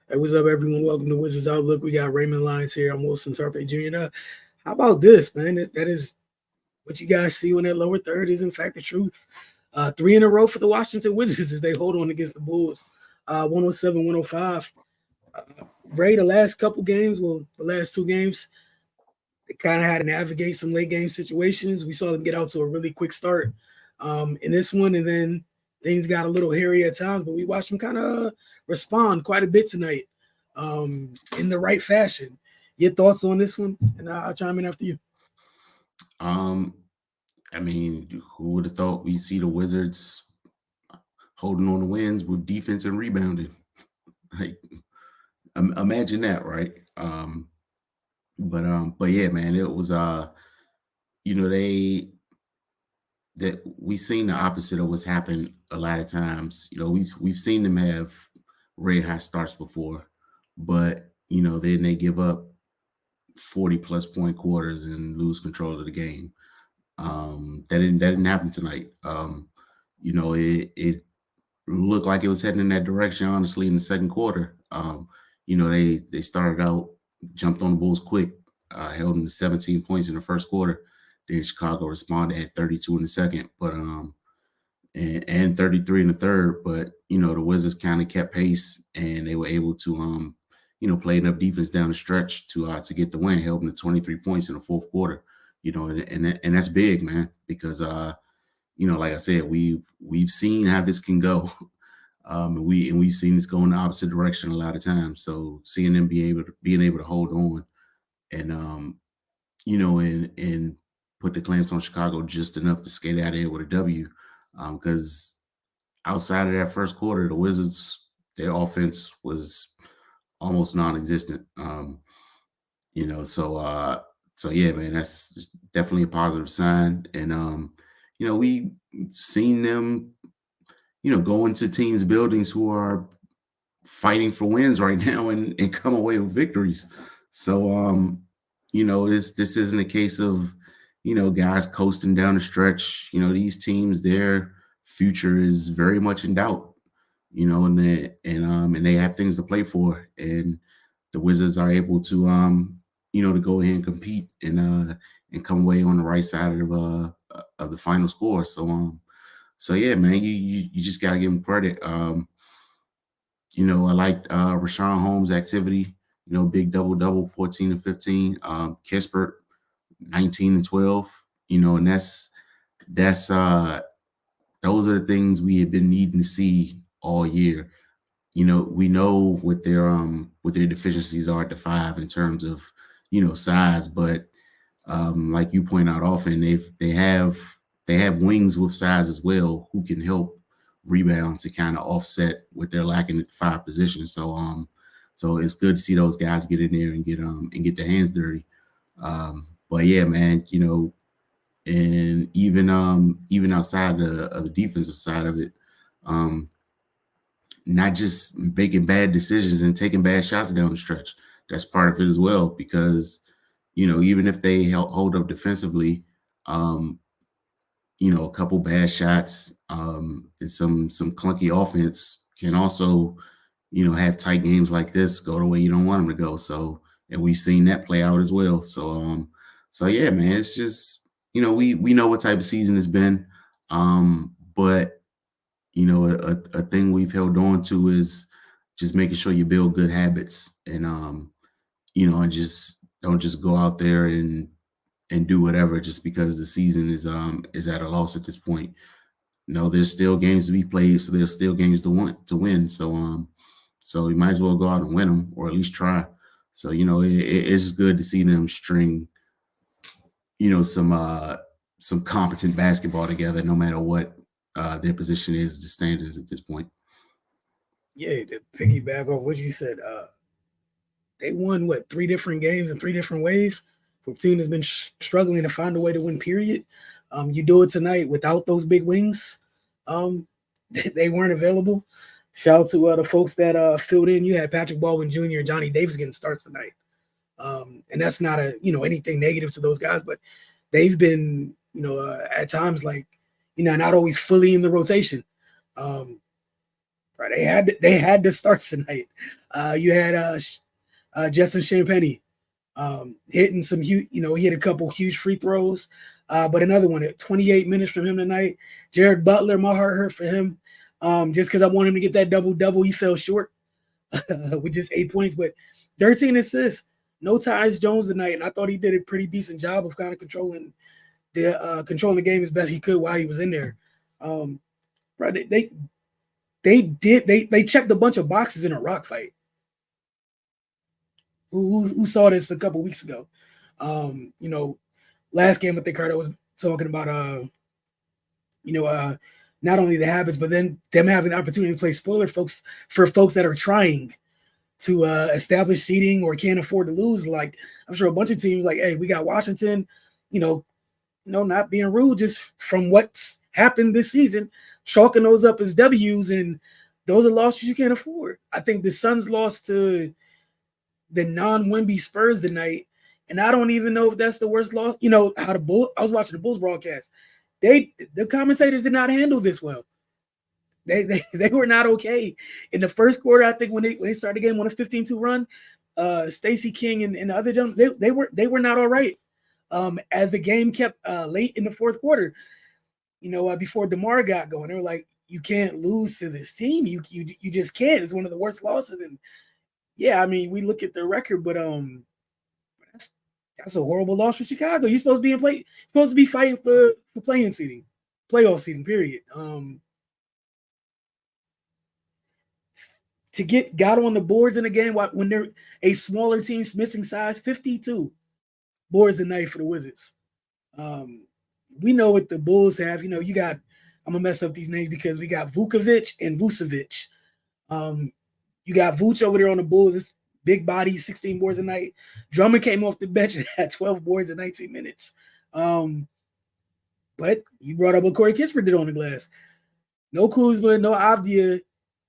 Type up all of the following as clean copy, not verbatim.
Hey, what's up, everyone? Welcome to Wizards Outlook. We got Raymond Lyons here. I'm Wilson Tarpe Jr. How about this, man? That is what you guys see when that lower third is, in fact, the truth. Three in a row for the Washington Wizards as they hold on against the Bulls. 107, 105. Ray, the last couple games, well, the last two games, they kind of had to navigate some late game situations. We saw them get out to a really quick start in this one, and then things got a little hairy at times, but we watched them kind of respond quite a bit tonight in the right fashion. Your thoughts on this one? And I'll chime in after you. Um, I mean, who would have thought we see the Wizards holding on to wins with defense and rebounding? Like, imagine that, right? But yeah, man, it was you know, they that we seen the opposite of what's happened a lot of times. You know, we've seen them have red hot starts before, but then they give up 40 plus point quarters and lose control of the game. That didn't happen tonight. It looked like it was heading in that direction, honestly, in the second quarter. They started out, jumped on the Bulls quick, held them to 17 points in the first quarter. Then Chicago responded at 32 in the second, but and 33 in the third. But the Wizards kind of kept pace, and they were able to play enough defense down the stretch to get the win, held them to 23 points in the fourth quarter. And that's big, man, because like I said, we've seen how this can go. And we've seen this go in the opposite direction a lot of times. So seeing them being able to hold on and and put the clamps on Chicago just enough to skate out of here with a W. Because outside of that first quarter, the Wizards, their offense was almost non-existent. So yeah, man, that's definitely a positive sign. And we seen them, go into teams' buildings who are fighting for wins right now and come away with victories. So this isn't a case of guys coasting down the stretch. These teams, their future is very much in doubt. And they have things to play for, and the Wizards are able to to go ahead and compete and come away on the right side of the final score. So yeah, man, you just gotta give them credit. I liked Rashawn Holmes' activity. Big double, 14 and 15. Kispert, 19 and 12. And that's those are the things we have been needing to see all year. We know what their deficiencies are at the five in terms of size, but like you point out often, they have wings with size as well who can help rebound to kind of offset what they're lacking at the five position. So it's good to see those guys get in there and get their hands dirty. But yeah, man, and even outside of the defensive side of it, um, not just making bad decisions and taking bad shots down the stretch. That's part of it as well, because even if they hold up defensively, um, a couple bad shots and some clunky offense can also have tight games like this go the way you don't want them to go. So, and we've seen that play out as well. So yeah, man, it's just we know what type of season it's been, but a thing we've held on to is just making sure you build good habits, and just don't just go out there and do whatever just because the season is at a loss at this point. No, there's still games to be played, so there's still games to win. So you might as well go out and win them, or at least try. So it's just good to see them string some competent basketball together, no matter what their position is, the standards at this point. Yeah, to piggyback off what you said, they won what, three different games in three different ways for a team that's been struggling to find a way to win. Period. You do it tonight without those big wings. Um, they weren't available. Shout out to the folks that filled in. You had Patrick Baldwin Jr. and Johnny Davis getting starts tonight, and that's not anything negative to those guys, but they've been at times like not always fully in the rotation. Um, Right, they had the starts tonight. You had Justin Champagny hitting some huge, he hit a couple huge free throws. But another one at 28 minutes from him tonight. Jared Butler, my heart hurt for him. Just because I want him to get that double-double, he fell short with just 8 points, but 13 assists. No Tyus Jones tonight, and I thought he did a pretty decent job of kind of controlling the game as best he could while he was in there. Right, they checked a bunch of boxes in a rock fight. Who saw this a couple weeks ago? Last game with the card I was talking about, not only the habits, but then them having the opportunity to play spoiler folks for folks that are trying to establish seeding or can't afford to lose. Like I'm sure a bunch of teams like, hey, we got Washington, not being rude, just from what's happened this season, chalking those up as W's, and those are losses you can't afford. I think the Suns lost to the non-Wemby Spurs tonight, and I don't even know if that's the worst loss. How I was watching the Bulls broadcast. The commentators did not handle this well. They were not okay. In the first quarter, I think when they started the game on a 15-2 run, Stacey King and the other gentlemen, they were not all right. As the game kept late in the fourth quarter, before DeMar got going, they were like, you can't lose to this team. You just can't. It's one of the worst losses. And yeah, I mean, we look at the record, but that's a horrible loss for Chicago. You're supposed to be fighting for playoff seeding, period. To get got on the boards in the game when they're a smaller team, missing size, 52 boards a night for the Wizards. We know what the Bulls have. You got, I'm going to mess up these names because we got Vukovic and Vucevic. You got Vuce over there on the Bulls. It's big body, 16 boards a night. Drummond came off the bench and had 12 boards in 19 minutes. But you brought up what Corey Kispert did on the glass. No Kuzma, no Avdia.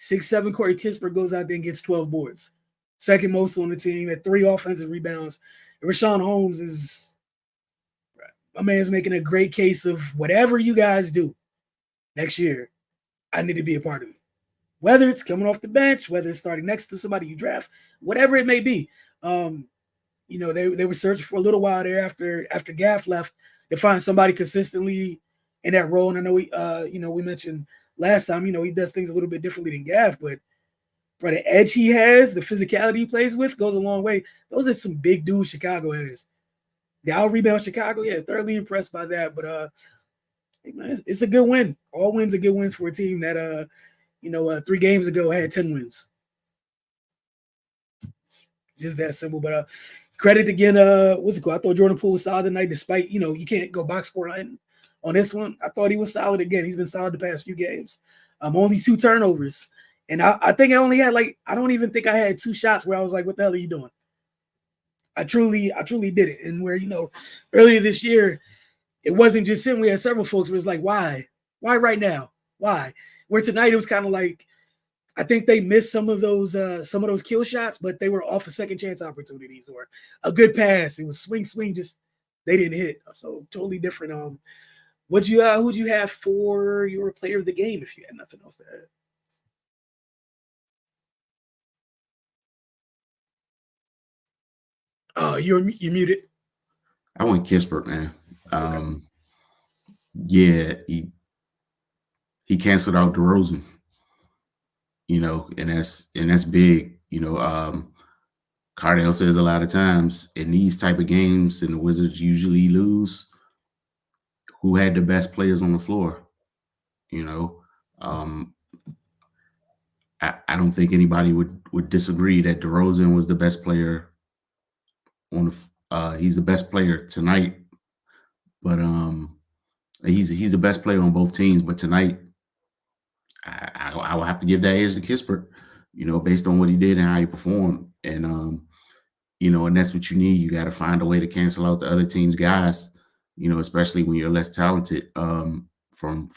6'7" Corey Kispert goes out there and gets 12 boards. Second most on the team at 3 offensive rebounds. And Rashawn Holmes my man's making a great case of whatever you guys do next year, I need to be a part of it. Whether it's coming off the bench, whether it's starting next to somebody you draft, whatever it may be. They were searching for a little while there after Gaff left to find somebody consistently in that role. And I know we mentioned last time, he does things a little bit differently than Gaff, but the edge he has, the physicality he plays with goes a long way. Those are some big dudes Chicago has. The out rebound Chicago, yeah, thoroughly impressed by that. But it's a good win. All wins are good wins for a team that 3 games ago had 10 wins. It's just that simple. But credit again, what's it called? I thought Jordan Poole was solid tonight, despite you can't go box score on this one. I thought he was solid again. He's been solid the past few games. Only 2 turnovers. And I think I only had I don't even think I had 2 shots where I was like, what the hell are you doing? I truly did it. And where, earlier this year, it wasn't just him. We had several folks where it's like, why? Why right now? Why? Where tonight it was kind of like, I think they missed some of those kill shots, but they were off of second chance opportunities or a good pass. It was swing, just they didn't hit. So totally different. Who'd you have for your player of the game if you had nothing else to add? Oh, you're muted. I went Kispert, man. Okay. Yeah, he canceled out DeRozan. And that's big. Cardell says a lot of times in these type of games, and the Wizards usually lose, who had the best players on the floor. I don't think anybody would disagree that DeRozan was the best player on he's the best player tonight, but he's the best player on both teams. But tonight, I will have to give that edge to Kispert, based on what he did and how he performed, and and that's what you need. You got to find a way to cancel out the other team's guys, especially when you're less talented, from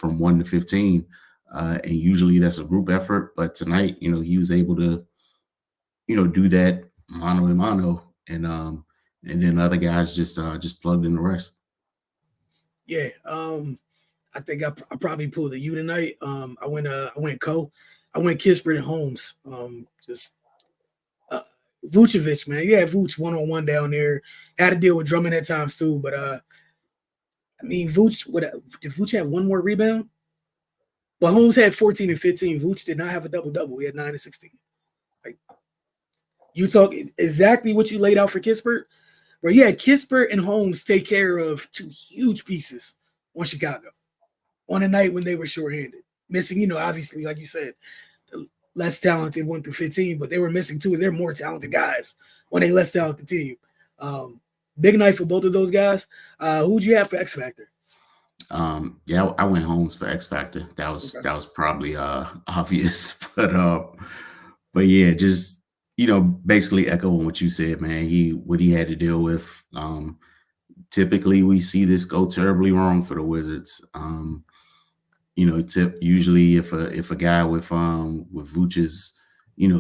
1 to 15, and usually that's a group effort. But tonight, he was able to, do that mano a mano, and then other guys just plugged in the rest. Yeah, I think I probably pulled a U tonight. I went Co. I went Kispert and Holmes. Just Vucevic, man. You had Vuce 1-on-1 down there. Had to deal with Drummond at times too, but I mean, Vuce, did Vuce have one more rebound? But Holmes had 14 and 15. Vuce did not have a double-double. He had 9 and 16. Like, you talk exactly what you laid out for Kispert, where you had Kispert and Holmes take care of two huge pieces on Chicago on a night when they were shorthanded. Missing, obviously, like you said, the less talented 1 through 15, but they were missing two of their more talented guys on a less talented team. Big night for both of those guys. Who'd you have for X Factor? Yeah, I went Holmes for X Factor. That was probably obvious, but yeah, just basically echoing what you said, man. What he had to deal with. Typically, we see this go terribly wrong for the Wizards. Usually if a guy with Vuce's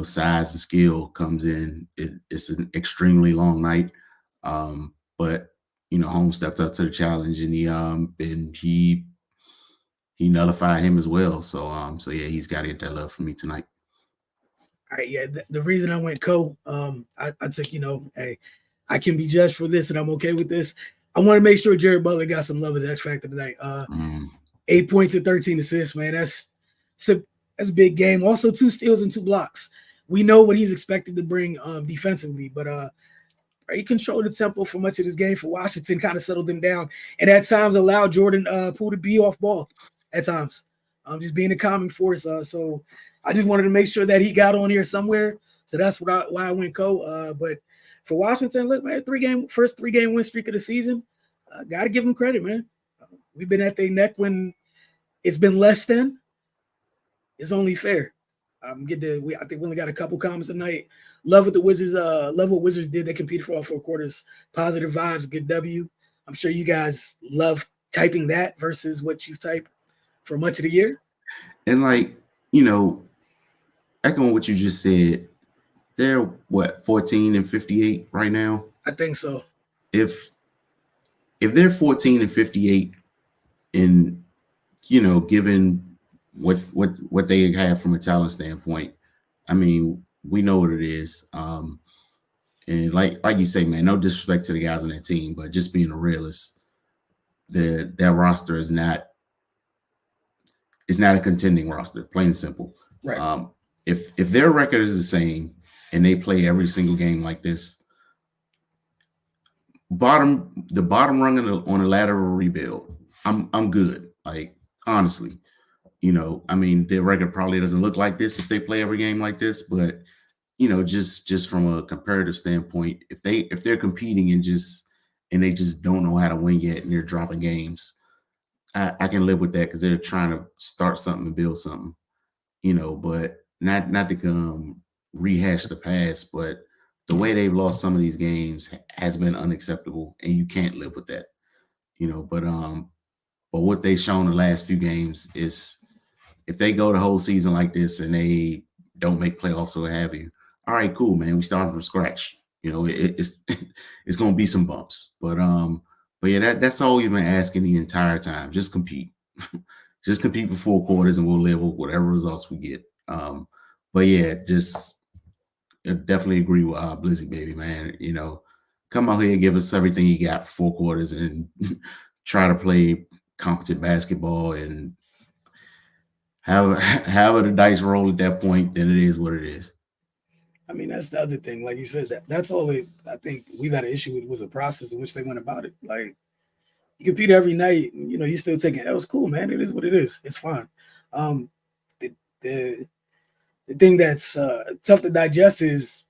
size and skill comes in, it's an extremely long night. But Holmes stepped up to the challenge, and he nullified him as well. So yeah, he's got to get that love from me tonight. All right, yeah. The reason I went I took, hey, I can be judged for this, and I'm okay with this. I want to make sure Jared Butler got some love as X Factor tonight. 8 points and 13 assists, man. That's a big game. Also, 2 steals and 2 blocks. We know what he's expected to bring defensively, but he controlled the tempo for much of this game for Washington, kind of settled them down, and at times allowed Jordan Poole to be off ball at times, just being a calming force. So I just wanted to make sure that he got on here somewhere. So that's why I went But for Washington, look, man, first 3-game win streak of the season. Got to give them credit, man. We've been at their neck when it's been less than. It's only fair. I think we only got a couple comments tonight. Love what the Wizards. Love what Wizards did. They competed for all 4 quarters. Positive vibes. Good W. I'm sure you guys love typing that versus what you type for much of the year. And echoing what you just said, they're 14 and 58 right now. I think so. If they're 14 and 58, and given what they have from a talent standpoint, I mean, we know what it is. And like you say, man, no disrespect to the guys on that team, but just being a realist, that roster is not a contending roster, plain and simple. Right. If their record is the same and they play every single game like this, the bottom rung on the ladder of rebuild, I'm good. Like, honestly. I mean, their record probably doesn't look like this if they play every game like this, but just from a comparative standpoint, if they're competing and they just don't know how to win yet and they're dropping games, I can live with that because they're trying to start something and build something, but not to come rehash the past, but the way they've lost some of these games has been unacceptable, and you can't live with that, but what they've shown the last few games is, if they go the whole season like this and they don't make playoffs or what have you, all right, cool, man. We starting from scratch. It's it's gonna be some bumps, but yeah, that's all we've been asking the entire time. Just compete, just compete for 4 quarters, and we'll live with whatever results we get. But yeah, I definitely agree with Blizzy, baby, man. Come out here and give us everything you got for 4 quarters and try to play competent basketball, and however the dice roll at that point, then it is what it is. I mean, that's the other thing. Like you said, that's all I think we've had an issue with was the process in which they went about it. Like, you compete every night, you still taking it. That was cool, man. It is what it is. It's fine. The thing that's tough to digest is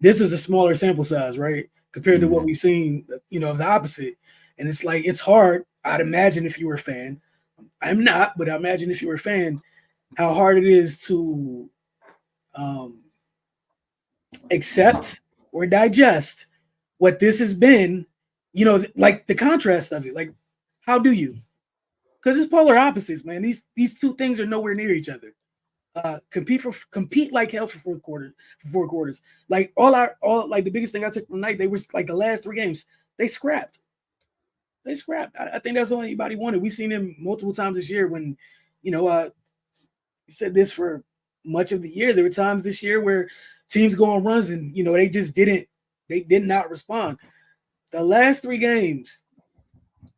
this is a smaller sample size, right? Compared to what we've seen, of the opposite. And it's like, it's hard. I'd imagine if you were a fan, I'm not, but I imagine if you were a fan, how hard it is to accept or digest what this has been, like the contrast of it. Like, how do you? Because it's polar opposites, man. These two things are nowhere near each other. Compete like hell for 4 quarters. Like the biggest thing I took from the night, they were like the last 3 games, they scrapped. I think that's all anybody wanted. We've seen them multiple times this year when, You said this for much of the year. There were times this year where teams go on runs and they did not respond. The last 3 games,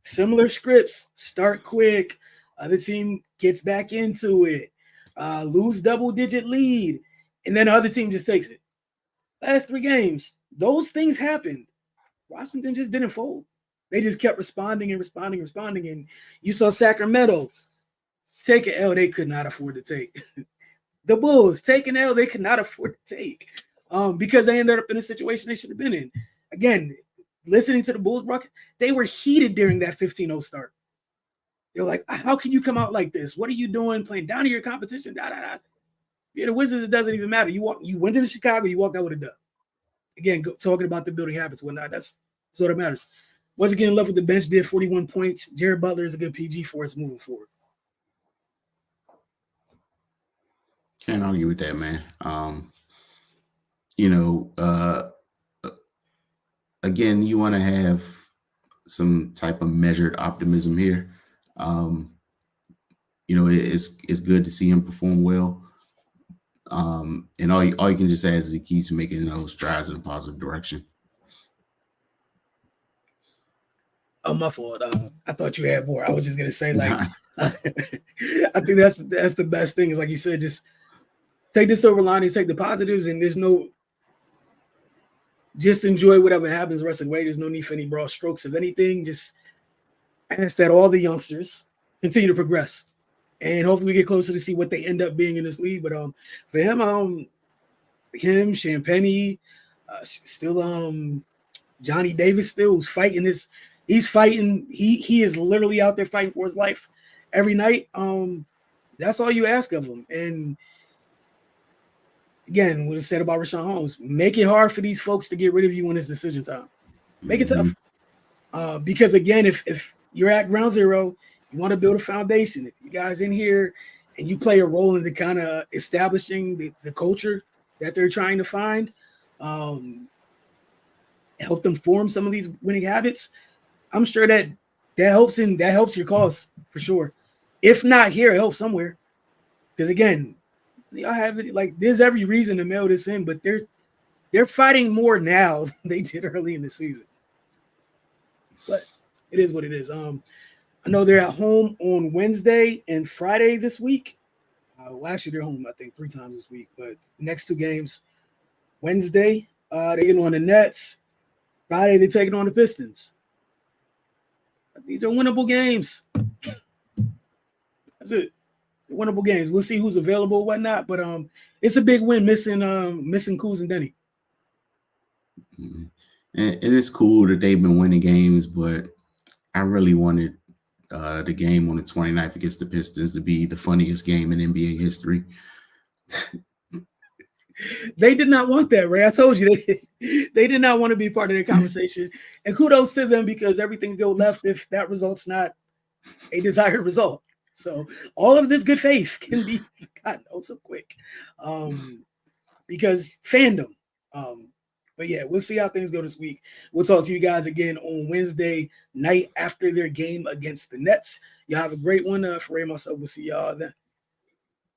similar scripts, start quick, other team gets back into it, lose double-digit lead, and then the other team just takes it. Last 3 games, those things happened. Washington just didn't fold. They just kept responding and responding and responding. And you saw Sacramento take an L they could not afford to take. The Bulls take an L they could not afford to take because they ended up in a situation they should have been in. Again, listening to the Bulls, they were heated during that 15-0 start. They're like, how can you come out like this? What are you doing playing down to your competition? Yeah, the Wizards, it doesn't even matter. You went into Chicago, you walked out with a dub. Again, talking about the building habits and whatnot, that's what it matters. Once again, love with the bench, did 41 points. Jared Butler is a good PG for us moving forward. Can't argue with that, man. Again, you want to have some type of measured optimism here. It's good to see him perform well. And all you can just ask is he keeps making those strides in a positive direction. Oh, my fault. I thought you had more. I was just gonna say, like, I think that's the best thing is, like you said, just take the silver linings, take the positives, and just enjoy whatever happens the rest of the way. There's no need for any broad strokes of anything. Just ask that all the youngsters continue to progress, and hopefully we get closer to see what they end up being in this league. But for him, Champagny, still Johnny Davis still who's fighting this. He's fighting. He is literally out there fighting for his life every night. That's all you ask of him. And again, what I said about Richaun Holmes, make it hard for these folks to get rid of you when it's decision time. Make it tough. Because again, if you're at ground zero, you want to build a foundation. If you guys in here and you play a role in the kind of establishing the culture that they're trying to find, help them form some of these winning habits, I'm sure that helps your cause for sure. If not here, it helps somewhere. Because again, y'all have it like there's every reason to mail this in, but they're fighting more now than they did early in the season. But it is what it is. I know they're at home on Wednesday and Friday this week. Well, actually, they're home, I think, 3 times this week. But next 2 games, Wednesday, they're getting on the Nets. Friday, they're taking on the Pistons. These are winnable games. That's it. Winnable games. We'll see who's available and whatnot, but it's a big win missing Kuz and Denny. And it's cool that they've been winning games, but I really wanted the game on the 29th against the Pistons to be the funniest game in NBA history. They did not want that, Ray. I told you they did not want to be part of the conversation. And kudos to them because everything go left if that result's not a desired result. So all of this good faith can be gotten so quick because fandom. But yeah, we'll see how things go this week. We'll talk to you guys again on Wednesday night after their game against the Nets. Y'all have a great one. For Ray and myself, we'll see y'all then.